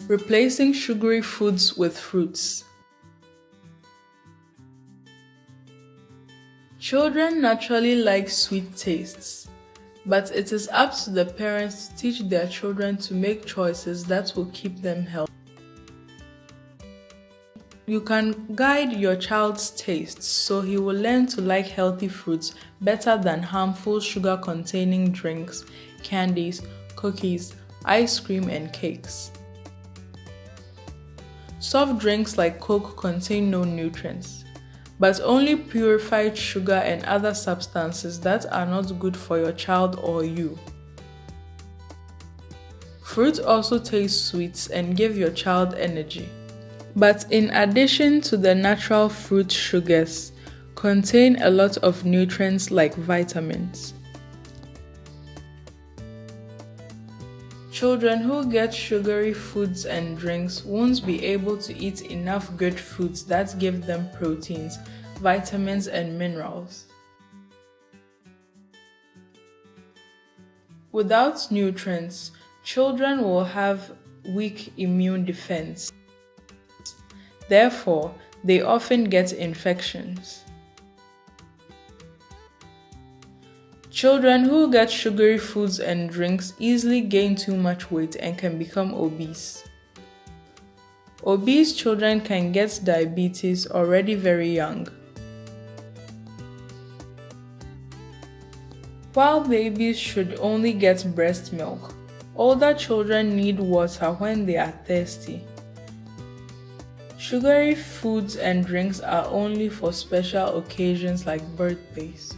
Replacing sugary foods with fruits. Children naturally like sweet tastes, but it is up to the parents to teach their children to make choices that will keep them healthy. You can guide your child's tastes so he will learn to like healthy fruits better than harmful sugar-containing drinks, candies, cookies, ice cream, and cakes. Soft drinks like Coke contain no nutrients, but only purified sugar and other substances that are not good for your child or you. Fruit also taste sweet and give your child energy. But in addition to the natural fruit sugars, contain a lot of nutrients like vitamins. Children who get sugary foods and drinks won't be able to eat enough good foods that give them proteins, vitamins, and minerals. Without nutrients, children will have weak immune defense. Therefore, they often get infections. Children who get sugary foods and drinks easily gain too much weight and can become obese. Obese children can get diabetes already very young. While babies should only get breast milk, older children need water when they are thirsty. Sugary foods and drinks are only for special occasions like birthdays.